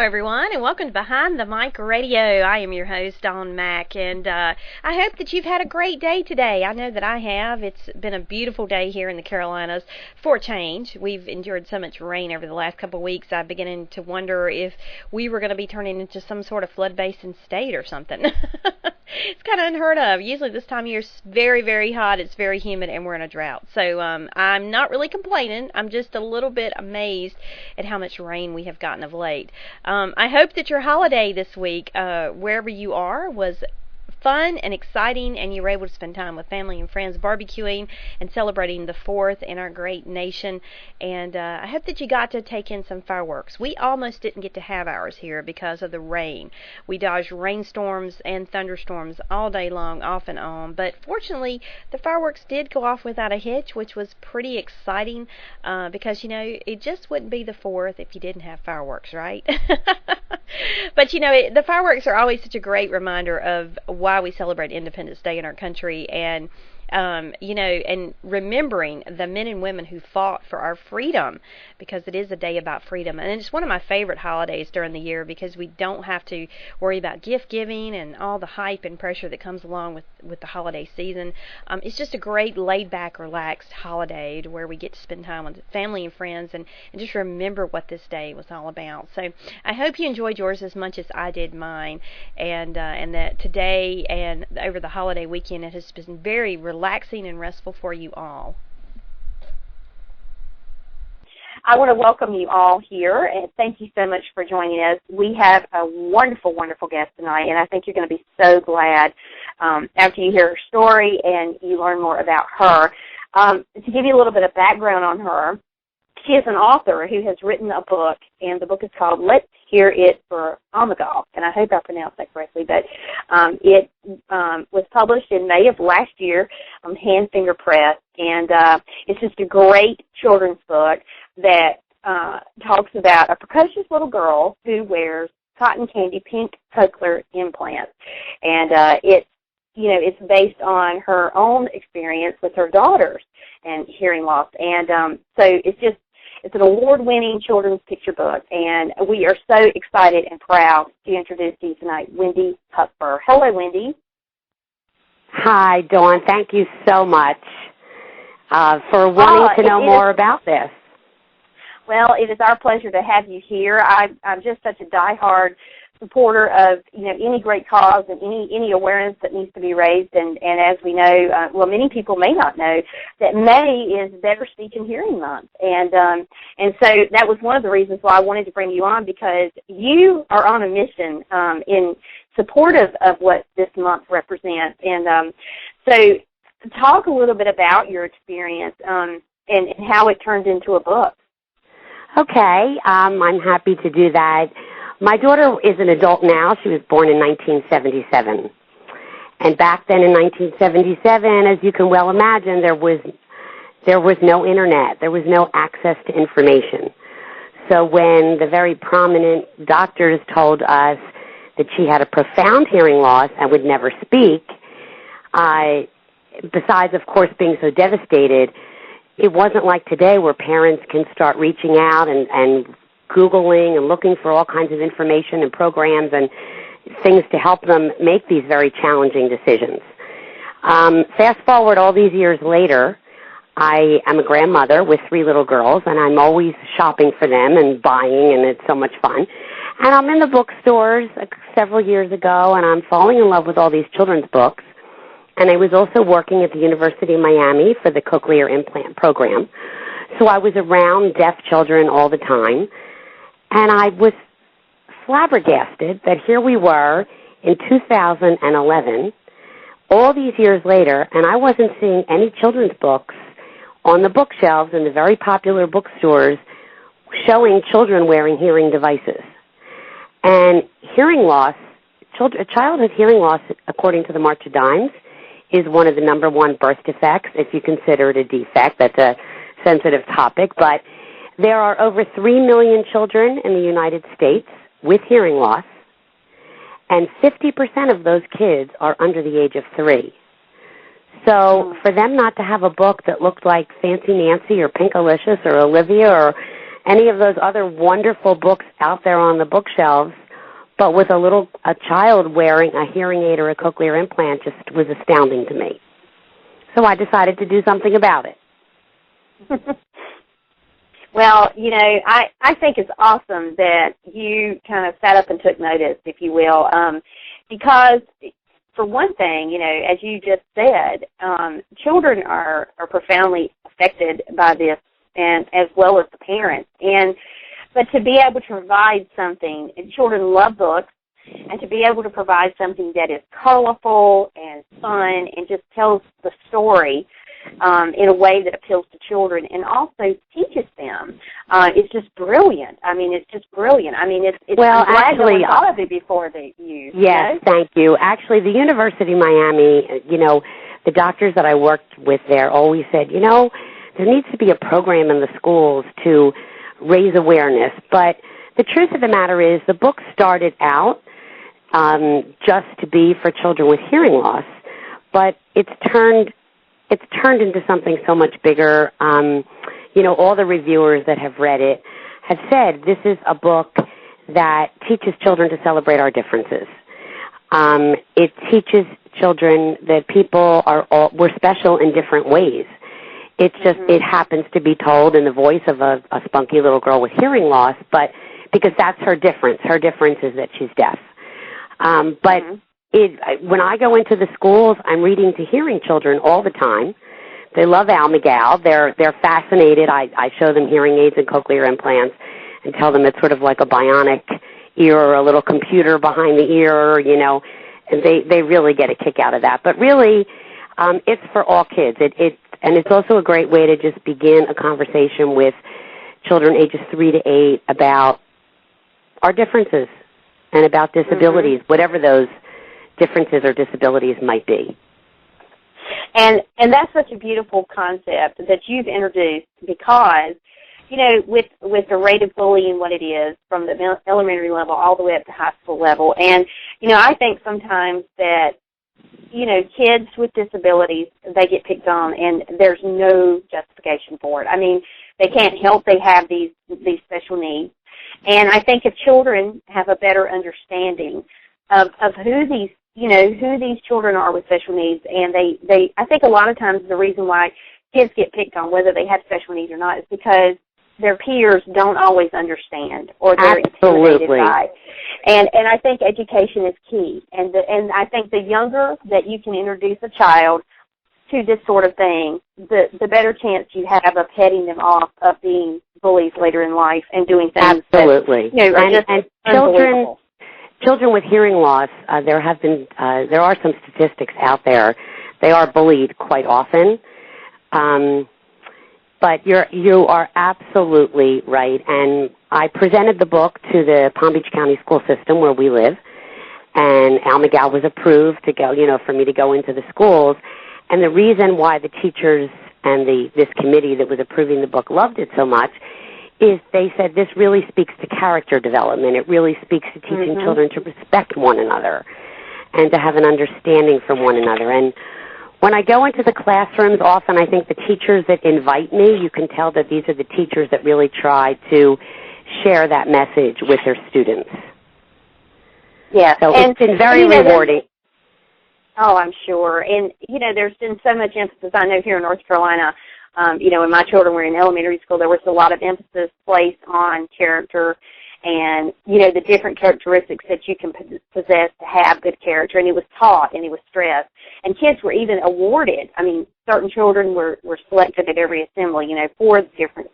everyone, and welcome to Behind the Mic Radio. I am your host, Dawn Mack, and I hope that you've had a great day today. I know that I have. It's been a beautiful day here in the Carolinas for a change. We've endured so much rain over the last couple of weeks. I'm beginning to wonder if we were going to be turning into some sort of flood-basin state or something. It's kind of unheard of. Usually this time of year is very, very hot, it's very humid, and we're in a drought. So I'm not really complaining. I'm just a little bit amazed at how much rain we have gotten of late. I hope that your holiday this week, wherever you are, was fun and exciting, and you were able to spend time with family and friends barbecuing and celebrating the 4th in our great nation. And I hope that you got to take in some fireworks. We almost didn't get to have ours here because of the rain. We dodged rainstorms and thunderstorms all day long, off and on, but fortunately the fireworks did go off without a hitch, which was pretty exciting, because, you know, it just wouldn't be the 4th if you didn't have fireworks, right? But, you know, the fireworks are always such a great reminder of why we celebrate Independence Day in our country, and you know, and remembering the men and women who fought for our freedom, because it is a day about freedom. And it's one of my favorite holidays during the year because we don't have to worry about gift giving and all the hype and pressure that comes along with the holiday season. It's just a great laid back, relaxed holiday to where we get to spend time with family and friends and just remember what this day was all about. So I hope you enjoyed yours as much as I did mine, and that today and over the holiday weekend it has been very relaxing and restful for you all. I want to welcome you all here, and thank you so much for joining us. We have a wonderful, wonderful guest tonight, and I think you're going to be so glad after you hear her story and you learn more about her. To give you a little bit of background on her, she is an author who has written a book, and the book is called Let's Hear It For Almigal, and I hope I pronounced that correctly, but it was published in May of last year on Handfinger Press, and it's just a great children's book that talks about a precocious little girl who wears cotton candy pink cochlear implants, and it's based on her own experience with her daughters and hearing loss, and so it's an award-winning children's picture book, and we are so excited and proud to introduce to you tonight Wendy Kupfer. Hello, Wendy. Hi, Dawn. Thank you so much for wanting to know more about this. Well, it is our pleasure to have you here. I'm just such a diehard supporter of any great cause and any awareness that needs to be raised, and as we know, many people may not know that May is Better Speech and Hearing Month, and so that was one of the reasons why I wanted to bring you on, because you are on a mission in support of what this month represents, and so talk a little bit about your experience and how it turned into a book. Okay, I'm happy to do that. My daughter is an adult now. She was born in 1977. And back then in 1977, as you can well imagine, there was no internet. There was no access to information. So when the very prominent doctors told us that she had a profound hearing loss and would never speak, besides, of course, being so devastated, it wasn't like today where parents can start reaching out and Googling and looking for all kinds of information and programs and things to help them make these very challenging decisions. Fast forward all these years later, I am a grandmother with 3 little girls, and I'm always shopping for them and buying, and it's so much fun. And I'm in the bookstores several years ago, and I'm falling in love with all these children's books. And I was also working at the University of Miami for the cochlear implant program. So I was around deaf children all the time. And I was flabbergasted that here we were in 2011, all these years later, and I wasn't seeing any children's books on the bookshelves in the very popular bookstores showing children wearing hearing devices. And hearing loss, childhood hearing loss, according to the March of Dimes, is one of the number 1 birth defects. If you consider it a defect, that's a sensitive topic, but there are over 3 million children in the United States with hearing loss, and 50% of those kids are under the age of 3. So for them not to have a book that looked like Fancy Nancy or Pinkalicious or Olivia or any of those other wonderful books out there on the bookshelves, but with a child wearing a hearing aid or a cochlear implant just was astounding to me. So I decided to do something about it. Well, I think it's awesome that you kind of sat up and took notice, if you will, because for one thing, as you just said, children are profoundly affected by this, and as well as the parents. But to be able to provide something, and children love books, and to be able to provide something that is colorful and fun and just tells the story in a way that appeals to children and also teaches them, it's just brilliant. It's just brilliant. Well, I'm glad actually, no one thought of it before you. Yes, thank you. Actually, the University of Miami, the doctors that I worked with there always said, there needs to be a program in the schools to raise awareness. But the truth of the matter is the book started out just to be for children with hearing loss, but it's turned into something so much bigger. All the reviewers that have read it have said this is a book that teaches children to celebrate our differences. It teaches children that we're special in different ways. It's just, it happens to be told in the voice of a spunky little girl with hearing loss, but because that's her difference. Her difference is that she's deaf. But when I go into the schools, I'm reading to hearing children all the time. They love Almigal. They're fascinated. I show them hearing aids and cochlear implants and tell them it's sort of like a bionic ear or a little computer behind the ear, and they really get a kick out of that. But really, it's for all kids. And it's also a great way to just begin a conversation with children ages 3 to 8 about our differences and about disabilities, whatever those differences or disabilities might be. And that's such a beautiful concept that you've introduced because, with the rate of bullying what it is from the elementary level all the way up to high school level. And, I think sometimes that, kids with disabilities, they get picked on and there's no justification for it. They can't help they have these special needs. And I think if children have a better understanding of who these children are with special needs, and I think a lot of times the reason why kids get picked on, whether they have special needs or not, is because their peers don't always understand or they're intimidated by it. And I think education is key. And I think the younger that you can introduce a child to this sort of thing, the better chance you have of heading them off of being bullies later in life and doing things absolutely. That, are just and children with hearing loss, there are some statistics out there. They are bullied quite often. But you are absolutely right. And I presented the book to the Palm Beach County school system where we live, and Almigal was approved to go, for me to go into the schools. And the reason why the teachers and this committee that was approving the book loved it so much is they said this really speaks to character development. It really speaks to teaching children to respect one another and to have an understanding from one another. And when I go into the classrooms, often I think the teachers that invite me, you can tell that these are the teachers that really try to share that message with their students. Yeah. So it's been very rewarding. Oh, I'm sure. And, there's been so much emphasis. I know here in North Carolina, when my children were in elementary school, there was a lot of emphasis placed on character and, the different characteristics that you can possess to have good character. And it was taught and it was stressed. And kids were even awarded. Certain children were selected at every assembly, for different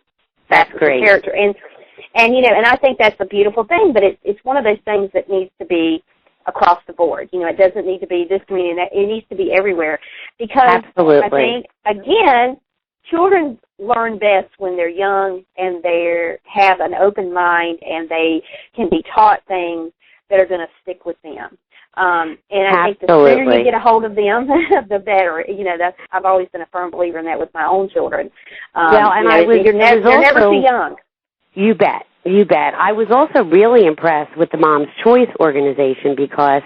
facets of character. And I think that's a beautiful thing, but it's one of those things that needs to be across the board. It doesn't need to be this community. It needs to be everywhere. Because absolutely. I think, again, children learn best when they're young and they have an open mind and they can be taught things that are going to stick with them. And I think the sooner you get a hold of them, the better. I've always been a firm believer in that with my own children. You're never too young. You bet. I was also really impressed with the Mom's Choice organization because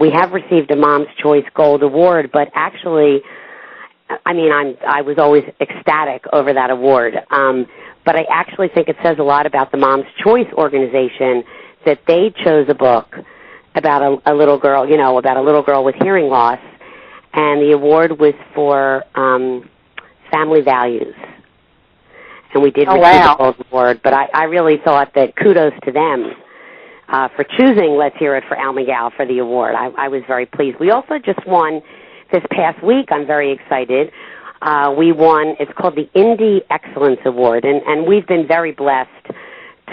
we have received a Mom's Choice Gold Award, but actually, I was always ecstatic over that award. but I actually think it says a lot about the Mom's Choice organization that they chose a book about a little girl, about a little girl with hearing loss, and the award was for family values. And we did receive the Gold Award, but I really thought that kudos to them for choosing Let's Hear It for Almigal for the award. I was very pleased. We also just won this past week. I'm very excited. We won, it's called the Indie Excellence Award, and we've been very blessed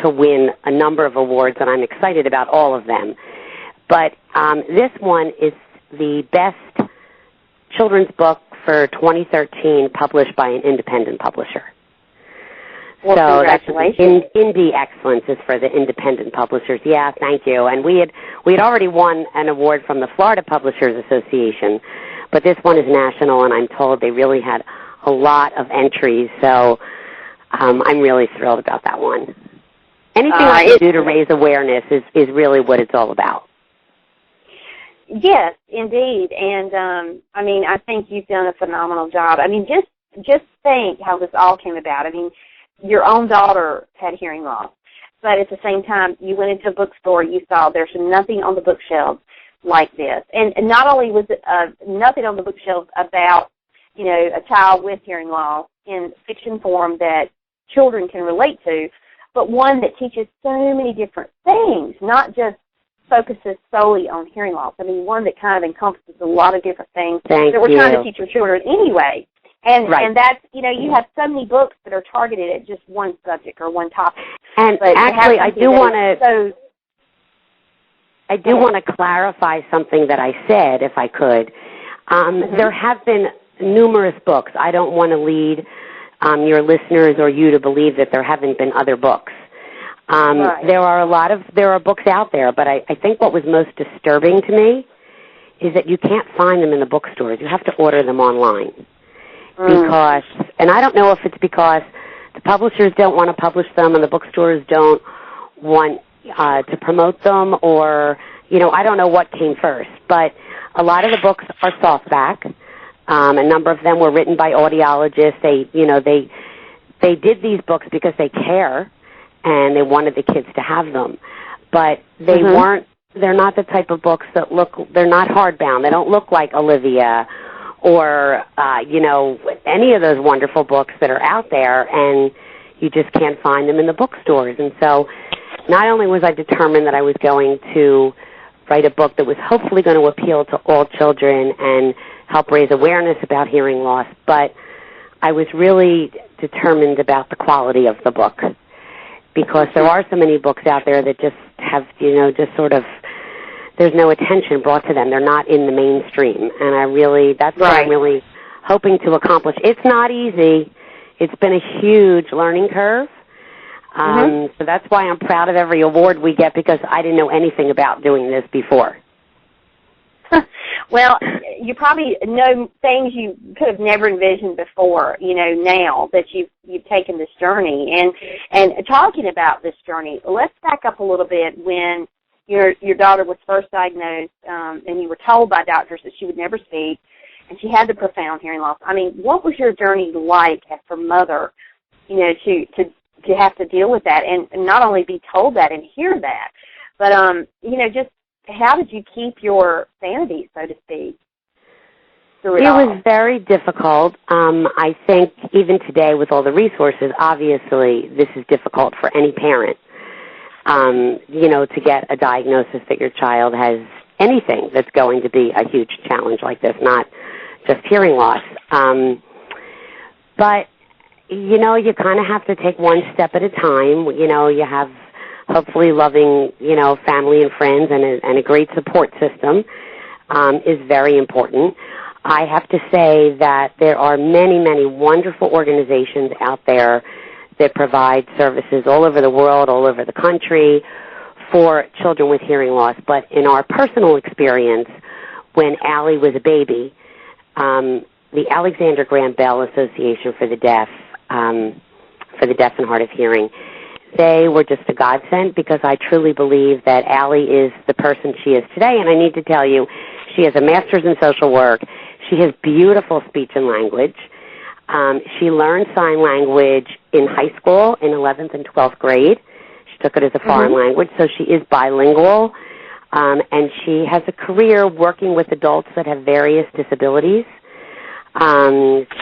to win a number of awards, and I'm excited about all of them. But this one is the best children's book for 2013 published by an independent publisher. Well, so congratulations. That's Indie Excellence is for the independent publishers. Yeah, thank you. And we had already won an award from the Florida Publishers Association, but this one is national, and I'm told they really had a lot of entries. So I'm really thrilled about that one. Anything I can do to raise awareness is really what it's all about. Yes, indeed. And I think you've done a phenomenal job. Just think how this all came about. Your own daughter had hearing loss, but at the same time, you went into a bookstore, you saw there's nothing on the bookshelves like this. And not only was it nothing on the bookshelves about, a child with hearing loss in fiction form that children can relate to, but one that teaches so many different things, not just focuses solely on hearing loss. One that kind of encompasses a lot of different things that we're trying to teach our children anyway. And that's, you have so many books that are targeted at just one subject or one topic. And but actually, I do want to clarify something that I said, if I could. There have been numerous books. I don't want to lead your listeners or you to believe that there haven't been other books. There are books out there, but I think what was most disturbing to me is that you can't find them in the bookstores. You have to order them online. Because, and I don't know if it's because the publishers don't want to publish them and the bookstores don't want to promote them, or, I don't know what came first. But a lot of the books are softback. A number of them were written by audiologists. They did these books because they care and they wanted the kids to have them. But they they're not the type of books that they're not hardbound. They don't look like Olivia or, any of those wonderful books that are out there, and you just can't find them in the bookstores. And so not only was I determined that I was going to write a book that was hopefully going to appeal to all children and help raise awareness about hearing loss, but I was really determined about the quality of the book, because there are so many books out there that just have, there's no attention brought to them. They're not in the mainstream. And that's what I'm really hoping to accomplish. It's not easy. It's been a huge learning curve. So that's why I'm proud of every award we get, because I didn't know anything about doing this before. Well, you probably know things you could have never envisioned before, now that you've taken this journey. And talking about this journey, let's back up a little bit. When your daughter was first diagnosed, and you were told by doctors that she would never speak, and she had the profound hearing loss. What was your journey like as her mother, to have to deal with that, and not only be told that and hear that, but just how did you keep your sanity, so to speak, through it all? It was very difficult. I think even today, with all the resources, obviously this is difficult for any parent. To get a diagnosis that your child has anything that's going to be a huge challenge like this, not just hearing loss. But, you kind of have to take one step at a time. You have hopefully loving, family and friends and a great support system is very important. I have to say that there are many, many wonderful organizations out there that provide services all over the world, all over the country for children with hearing loss. But in our personal experience, when Allie was a baby, the Alexander Graham Bell Association for the Deaf and Hard of Hearing, they were just a godsend, because I truly believe that Allie is the person she is today. And I need to tell you, she has a master's in social work. She has beautiful speech and language. She learned sign language in high school in 11th and 12th grade. She took it as a foreign language, so she is bilingual. And she has a career working with adults that have various disabilities.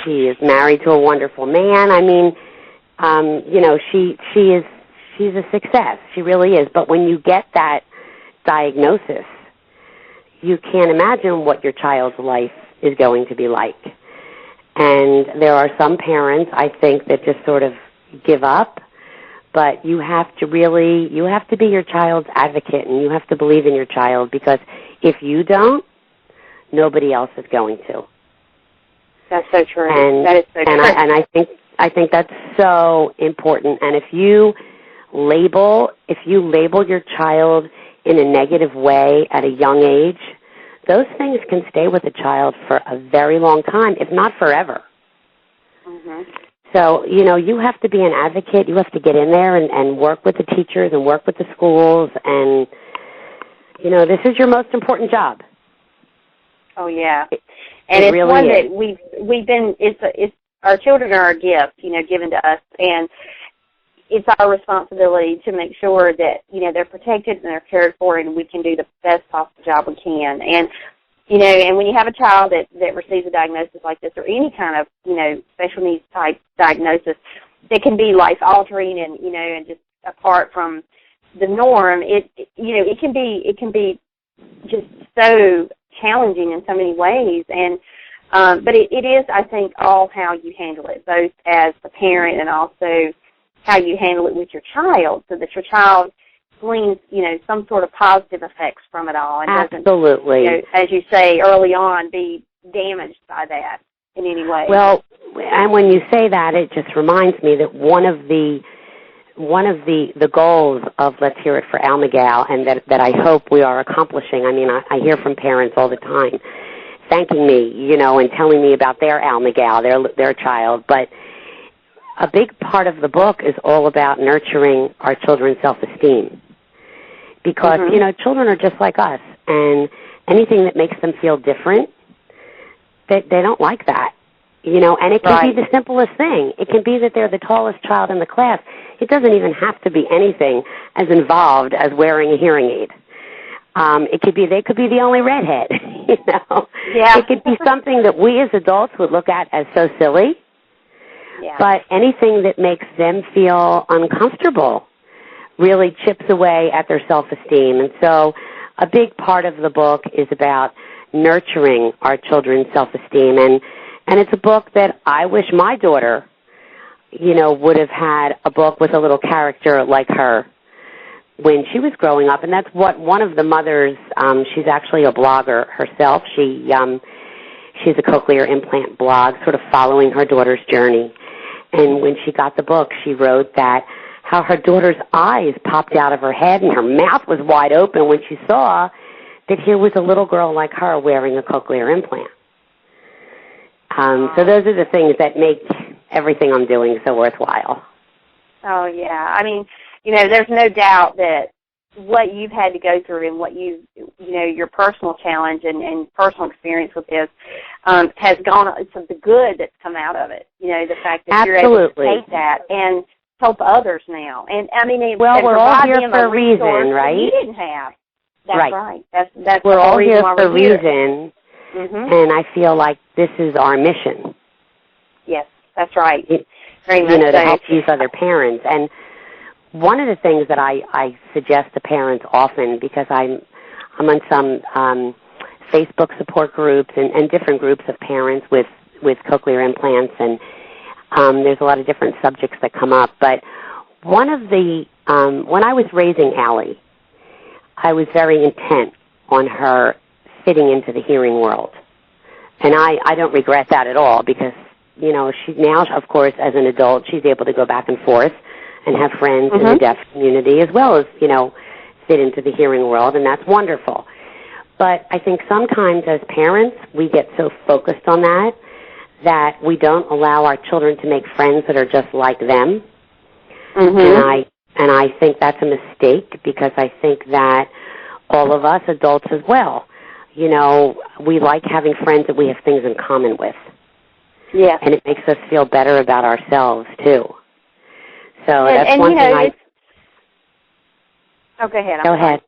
She is married to a wonderful man. I mean, she's a success. She really is. But when you get that diagnosis, you can't imagine what your child's life is going to be like. And there are some parents, I think, that just sort of give up. But you have to be your child's advocate, and you have to believe in your child, because if you don't, nobody else is going to. That's so true. That is so true. I think that's so important. And if you label your child in a negative way at a young age, those things can stay with a child for a very long time, if not forever. Mm-hmm. So, you have to be an advocate. You have to get in there and work with the teachers and work with the schools. And, this is your most important job. Oh, yeah. And it's really one is. that we've been, it's our children are a gift, given to us. And it's our responsibility to make sure that, they're protected and they're cared for, and we can do the best possible job we can. And, and when you have a child that receives a diagnosis like this, or any kind of, special needs type diagnosis, that can be life-altering and just apart from the norm, it can be just so challenging in so many ways. And but it is, I think, all how you handle it, both as a parent and also how you handle it with your child, so that your child gleans, some sort of positive effects from it all, and absolutely, doesn't, as you say early on, be damaged by that in any way. Well, and when you say that, it just reminds me that one of the goals of Let's Hear It for Almigal, and that I hope we are accomplishing. I mean, I hear from parents all the time thanking me, and telling me about their Almigal, their child, but a big part of the book is all about nurturing our children's self-esteem. Because, children are just like us, and anything that makes them feel different, they don't like that. And it can be the simplest thing. It can be that they're the tallest child in the class. It doesn't even have to be anything as involved as wearing a hearing aid. It could be they could be the only redhead, Yeah. It could be something that we as adults would look at as so silly. Yeah. But anything that makes them feel uncomfortable really chips away at their self-esteem. And so a big part of the book is about nurturing our children's self-esteem. And it's a book that I wish my daughter, would have had a book with a little character like her when she was growing up. And that's what one of the mothers, she's actually a blogger herself. She's a cochlear implant blog, sort of following her daughter's journey. And when she got the book, she wrote that how her daughter's eyes popped out of her head and her mouth was wide open when she saw that here was a little girl like her wearing a cochlear implant. So those are the things that make everything I'm doing so worthwhile. Oh, yeah. I mean, there's no doubt that what you've had to go through and what your personal challenge and personal experience with this has gone, so the good that's come out of it, the fact that you're able to take that and help others now. And, I mean, we're all here for a reason, right? You didn't have. That's right. That's we're all here for a reason. And I feel like this is our mission. Yes, that's right. Very much to help these other parents. And one of the things that I suggest to parents often, because I'm on some Facebook support groups and different groups of parents with cochlear implants, and there's a lot of different subjects that come up. But one of the, when I was raising Allie, I was very intent on her fitting into the hearing world. And I don't regret that at all, because, she now, of course, as an adult, she's able to go back and forth and have friends in the deaf community, as well as, fit into the hearing world, and that's wonderful. But I think sometimes as parents, we get so focused on that we don't allow our children to make friends that are just like them. And I think that's a mistake, because I think that all of us adults as well, we like having friends that we have things in common with. Yeah. And it makes us feel better about ourselves, too. So that's one thing Oh, go ahead. Go ahead.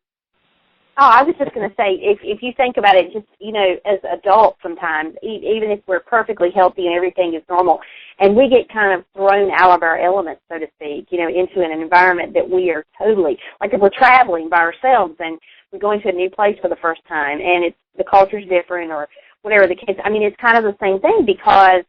Oh, I was just going to say, if you think about it, just, as adults sometimes, even if we're perfectly healthy and everything is normal, and we get kind of thrown out of our element, so to speak, into an environment that we are totally, like if we're traveling by ourselves and we're going to a new place for the first time and the culture's different or whatever the case, it's kind of the same thing because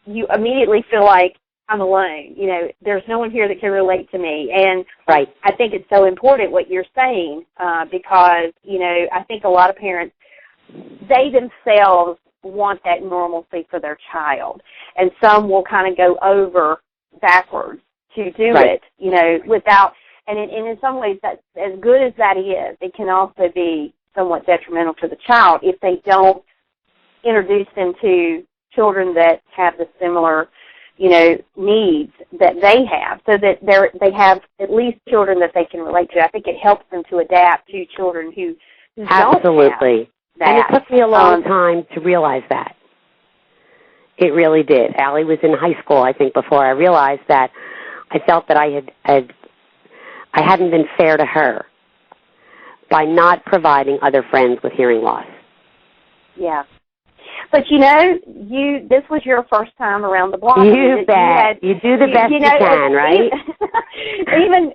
you immediately feel like I'm alone. There's no one here that can relate to me. And right. I think it's so important what you're saying because, I think a lot of parents, they themselves want that normalcy for their child. And some will kind of go over backwards to do right. it, without, and in some ways, that's as good as that is, it can also be somewhat detrimental to the child if they don't introduce them to children that have the similar needs that they have, so that they have at least children that they can relate to. I think it helps them to adapt to children who Absolutely. don't have that. And it took me a long time to realize that. It really did. Allie was in high school, I think, before I realized that I felt that I hadn't been fair to her by not providing other friends with hearing loss. Yeah. But, this was your first time around the block. You bet. You do the best you can, right?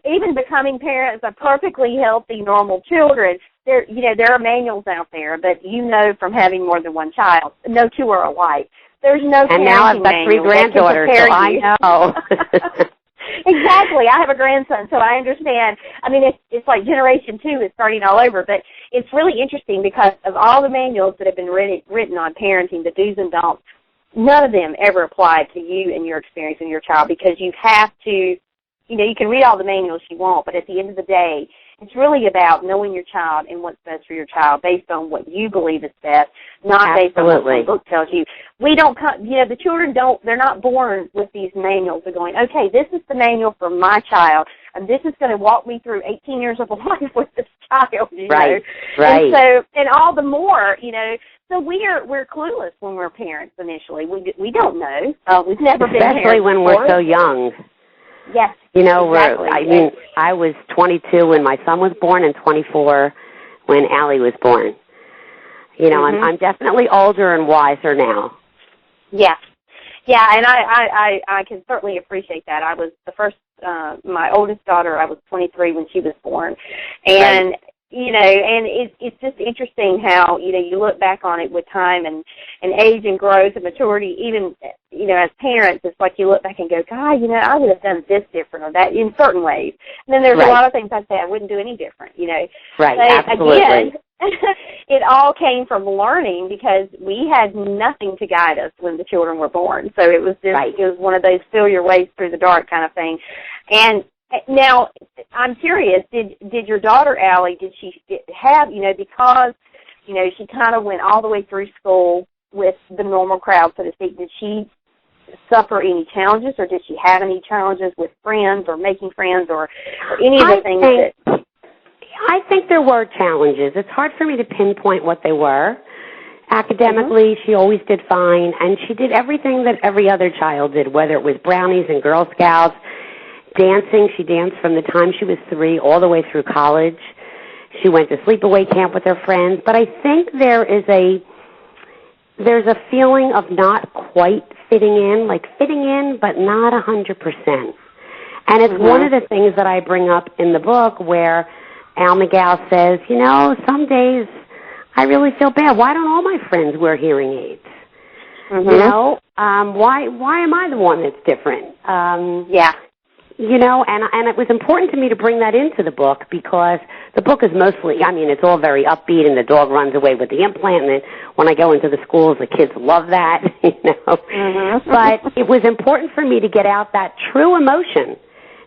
Even becoming parents of perfectly healthy, normal children, there are manuals out there, but from having more than one child, no two are alike. There's no and now I've got 3 granddaughters, so I know. Exactly. I have a grandson, so I understand. It's like Generation 2 is starting all over, but it's really interesting because of all the manuals that have been written on parenting, the do's and don'ts, none of them ever apply to you and your experience and your child because you have to, you can read all the manuals you want, but at the end of the day, it's really about knowing your child and what's best for your child based on what you believe is best, not based on what the book tells you. We don't, the children they're not born with these manuals. They're going, okay, this is the manual for my child, and this is going to walk me through 18 years of life with this child, Right. And so, and all the more, so we're clueless when we're parents initially. We don't know. We've never been parents. Especially when we're so young. Yes. Exactly. I was 22 when my son was born and 24 when Allie was born. I'm definitely older and wiser now. Yeah. Yeah, and I can certainly appreciate that. I was the first, my oldest daughter, I was 23 when she was born. And, right. And it's just interesting how, you look back on it with time and age and growth and maturity, even, as parents, it's like you look back and go, God, I would have done this different or that in certain ways. And then there's right. a lot of things I'd say I wouldn't do any different, Right, but absolutely. Again, it all came from learning because we had nothing to guide us when the children were born. So it was just, right. It was one of those feel your way through the dark kind of thing. And now, I'm curious, did your daughter, Allie, did she have, because, she kind of went all the way through school with the normal crowd, so to speak, did she suffer any challenges or did she have any challenges with friends or making friends or any of the things that... I think there were challenges. It's hard for me to pinpoint what they were. Academically, she always did fine, and she did everything that every other child did, whether it was brownies and Girl Scouts. Dancing, she danced from the time she was 3 all the way through college. She went to sleepaway camp with her friends. But I think there's a feeling of not quite fitting in, like fitting in but not 100%. And it's one of the things that I bring up in the book where For Almigal says, some days I really feel bad. Why don't all my friends wear hearing aids? Why am I the one that's different? Yeah. And it was important to me to bring that into the book because the book is mostly, it's all very upbeat and the dog runs away with the implant and then when I go into the schools, the kids love that, But it was important for me to get out that true emotion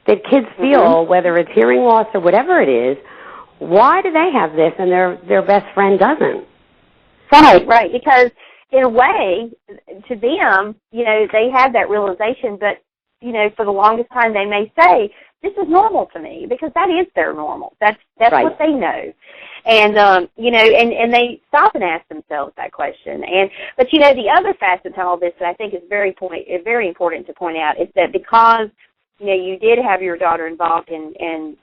that kids feel, whether it's hearing loss or whatever it is. Why do they have this and their best friend doesn't? Right, because in a way, to them, they have that realization, but for the longest time they may say, this is normal to me, because that is their normal. That's right. what they know. And, and they stop and ask themselves that question. But, the other facet to all this that I think is very important to point out is that because, you did have your daughter involved in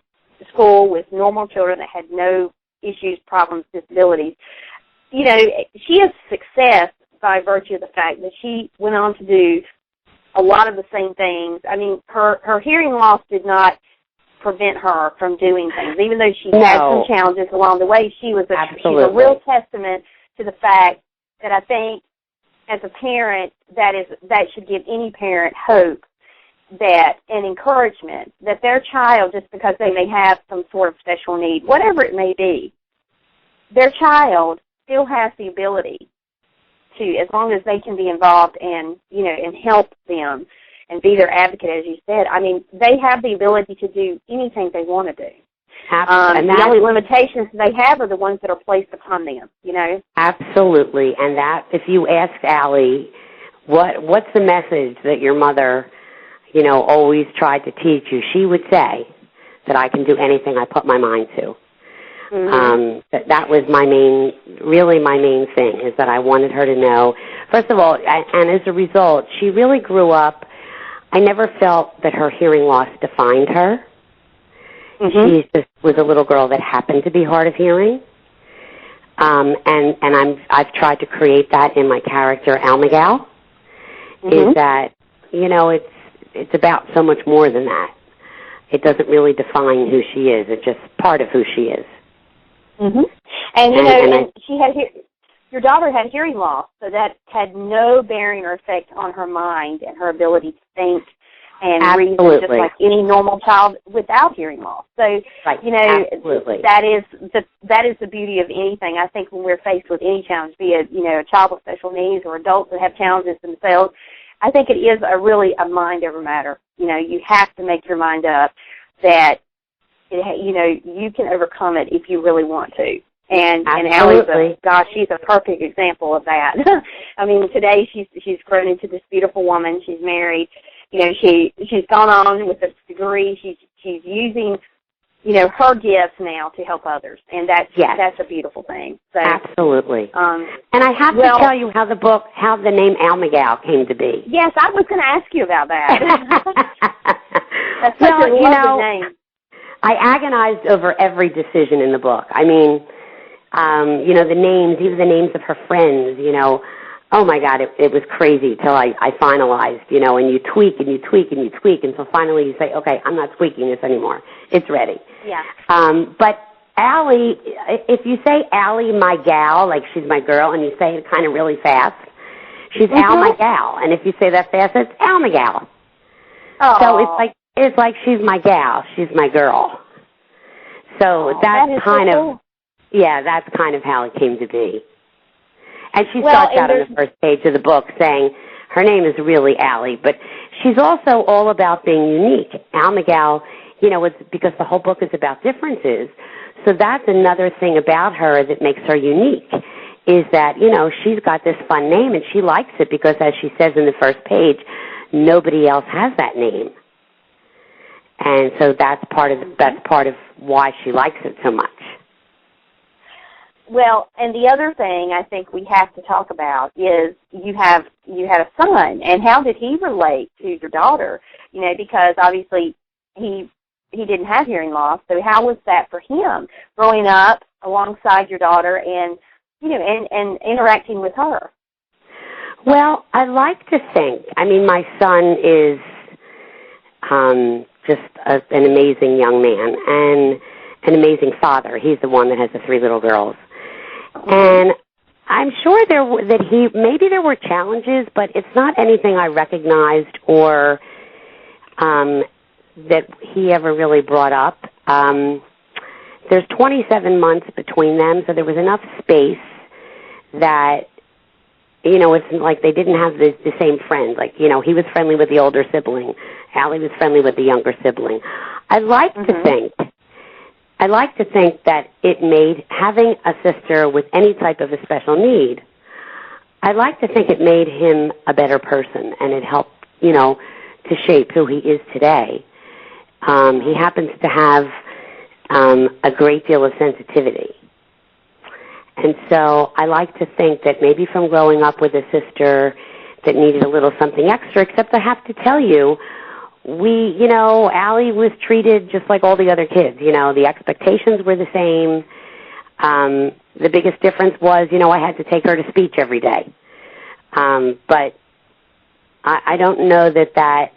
school with normal children that had no issues, problems, disabilities, she is a success by virtue of the fact that she went on to do a lot of the same things. I mean, her hearing loss did not prevent her from doing things. Even though she had some challenges along the way, she's a real testament to the fact that I think as a parent that should give any parent hope and encouragement that their child, just because they may have some sort of special need, whatever it may be, their child still has the ability to, as long as they can be involved and help them and be their advocate, as you said. I mean, they have the ability to do anything they want to do. The only limitations they have are the ones that are placed upon them, Absolutely. And that, if you asked Allie, what's the message that your mother, always tried to teach you, she would say that I can do anything I put my mind to. Mm-hmm. That was my main thing, is that I wanted her to know, first of all, and as a result, she really grew up. I never felt that her hearing loss defined her. Mm-hmm. She just was a little girl that happened to be hard of hearing. And I've tried to create that in my character, Almigal, mm-hmm. is that, it's about so much more than that. It doesn't really define who she is. It's just part of who she is. Mm-hmm. And she had your daughter had hearing loss, so that had no bearing or effect on her mind and her ability to think and reason, just like any normal child without hearing loss. So, absolutely. that is the beauty of anything. I think when we're faced with any challenge, be it a child with special needs or adults that have challenges themselves, I think it is a mind over matter. You have to make your mind up that you can overcome it if you really want to. And Allie's she's a perfect example of that. I mean, today she's grown into this beautiful woman. She's married. She's gone on with a degree. She's using her gifts now to help others, and that's a beautiful thing. So, absolutely. And I have to tell you how the name Almigal came to be. Yes, I was going to ask you about that. That's such a lovely name. I agonized over every decision in the book. I mean, the names, even the names of her friends, oh my God, it was crazy till I finalized, and you tweak and you tweak and you tweak until finally you say, okay, I'm not tweaking this anymore. It's ready. Yeah. But Allie, if you say Allie, my gal, like she's my girl, and you say it kind of really fast, she's Al, my gal. And if you say that fast, it's Almigal. Oh. So it's like she's my gal, she's my girl. So that's kind of, that's kind of how it came to be. And she starts out on the first page of the book saying her name is really Allie, but she's also all about being unique. Almigal, it's because the whole book is about differences. So that's another thing about her that makes her unique, is that, she's got this fun name and she likes it because, as she says in the first page, nobody else has that name. And so that's part of why she likes it so much. Well, and the other thing I think we have to talk about is you had a son, and how did he relate to your daughter? Because obviously he didn't have hearing loss, so how was that for him growing up alongside your daughter and and interacting with her? Well, I like to think. I mean, my son is just an amazing young man and an amazing father. He's the one that has the 3 little girls. And I'm sure there were challenges, but it's not anything I recognized or that he ever really brought up. There's 27 months between them, so there was enough space that, it's like they didn't have the same friends. Like, he was friendly with the older sibling. Allie was friendly with the younger sibling. I like to think that it made having a sister with any type of a special need, I like to think it made him a better person, and it helped, to shape who he is today. He happens to have a great deal of sensitivity. And so I like to think that maybe from growing up with a sister that needed a little something extra, except I have to tell you, Allie was treated just like all the other kids. The expectations were the same. The biggest difference was, I had to take her to speech every day. But I don't know that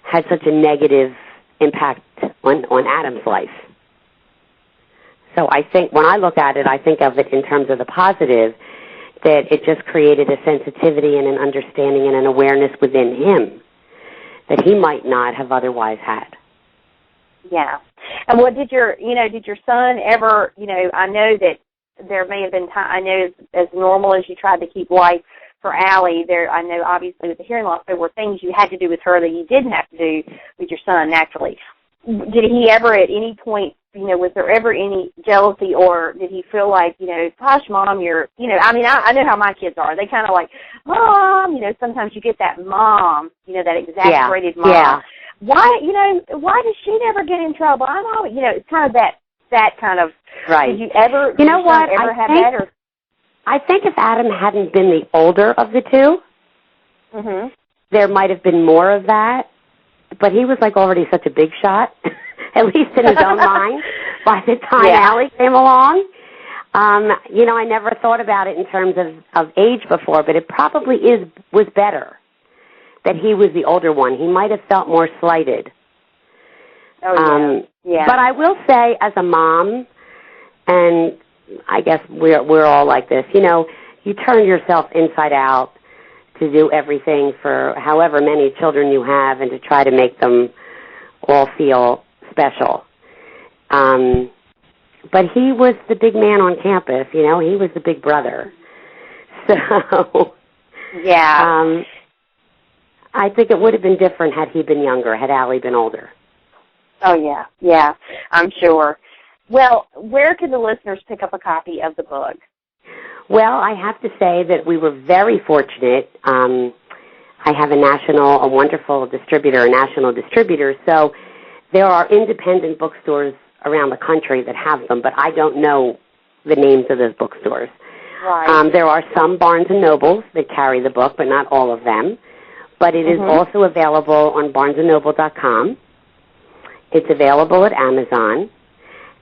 had such a negative impact on Adam's life. So I think when I look at it, I think of it in terms of the positive, that it just created a sensitivity and an understanding and an awareness within him that he might not have otherwise had. Yeah. And what did your son ever, I know that there may have been time, I know as normal as you tried to keep life for Allie, I know obviously with the hearing loss, there were things you had to do with her that you didn't have to do with your son naturally. Did he ever at any point, was there ever any jealousy, or did he feel like, gosh, Mom, I know how my kids are. They kind of like, Mom, sometimes you get that mom, that exaggerated mom. Yeah. Why does she never get in trouble? I'm always, it's kind of that kind of, right. Did you ever, ever have that? Or? I think if Adam hadn't been the older of the two, mm-hmm. there might have been more of that. But he was already such a big shot, at least in his own mind, by the time Allie came along. I never thought about it in terms of age before, but it probably was better that he was the older one. He might have felt more slighted. Oh, yeah. But I will say, as a mom, and I guess we're all like this, you turn yourself inside out to do everything for however many children you have and to try to make them all feel special. But he was the big man on campus, he was the big brother. So, yeah. I think it would have been different had he been younger, had Allie been older. Oh, yeah, I'm sure. Well, where can the listeners pick up a copy of the book? Well, I have to say that we were very fortunate. I have a wonderful distributor, a national distributor, so there are independent bookstores around the country that have them, but I don't know the names of those bookstores. Right. There are some Barnes & Nobles that carry the book, but not all of them. But it is also available on barnesandnoble.com. It's available at Amazon.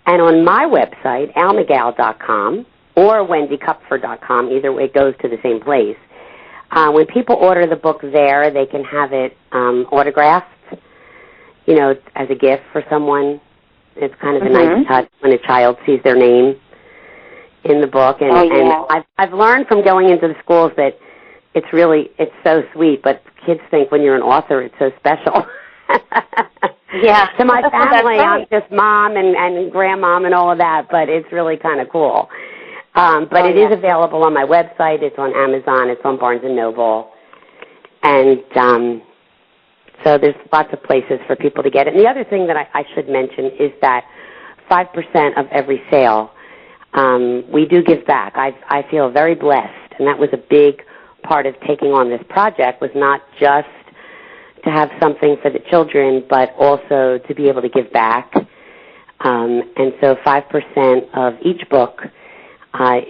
And on my website, almigal.com, or wendykupfer.com, either way it goes to the same place. When people order the book there, they can have it autographed, as a gift for someone. It's kind of a nice touch when a child sees their name in the book. And, and I've learned from going into the schools that it's so sweet, but kids think when you're an author it's so special. Yeah. To my family, right. I'm just mom and grandmom and all of that, but it's really kind of cool. But it is available on my website. It's on Amazon. It's on Barnes & Noble. And so there's lots of places for people to get it. And the other thing that I should mention is that 5% of every sale, we do give back. I feel very blessed, and that was a big part of taking on this project, was not just to have something for the children, but also to be able to give back. And so 5% of each book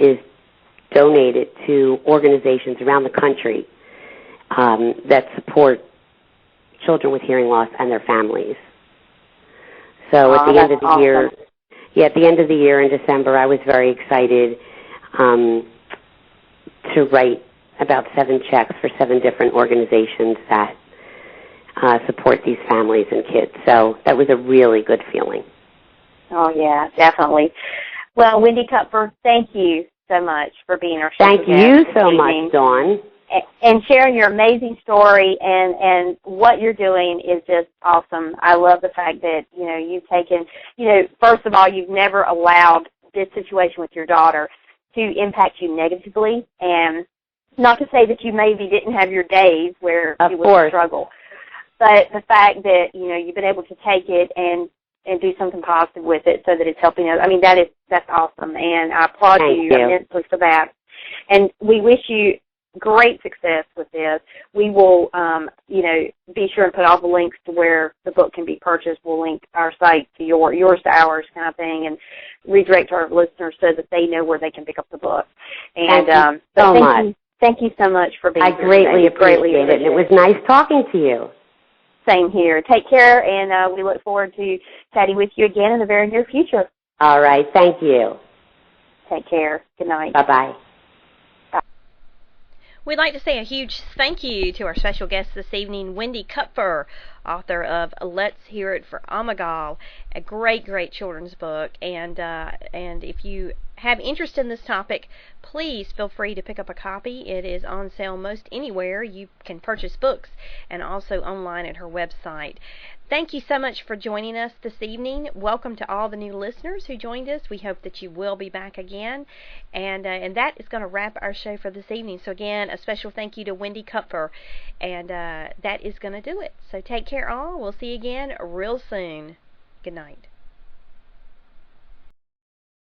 is donated to organizations around the country that support children with hearing loss and their families. So at the end of the year, at the end of the year in December, I was very excited to write about 7 checks for 7 different organizations that support these families and kids. So that was a really good feeling. Oh, yeah, definitely. Well, Wendy Kupfer, thank you so much for being our Thank you so much, Dawn. And sharing your amazing story, and what you're doing is just awesome. I love the fact that, you've taken, first of all, you've never allowed this situation with your daughter to impact you negatively, and not to say that you maybe didn't have your days where it was a struggle, but the fact that, you've been able to take it and do something positive with it so that it's helping us. I mean, that's awesome, and I applaud you immensely for that. And we wish you great success with this. We will, be sure and put all the links to where the book can be purchased. We'll link our site to yours to ours kind of thing, and redirect our listeners so that they know where they can pick up the book. And thank you so much for being here. I greatly appreciate it. It was nice talking to you. Same here. Take care, and we look forward to chatting with you again in the very near future. All right. Thank you. Take care. Good night. Bye-bye. We'd like to say a huge thank you to our special guest this evening, Wendy Kupfer, author of Let's Hear It for Almigal, a great, great children's book. And if you have interest in this topic, please feel free to pick up a copy. It is on sale most anywhere you can purchase books, and also online at her website. Thank you so much for joining us this evening. Welcome to all the new listeners who joined us. We hope that you will be back again. And that is going to wrap our show for this evening. So again, a special thank you to Wendy Kupfer. And that is going to do it. So take care all. We'll see you again real soon. Good night.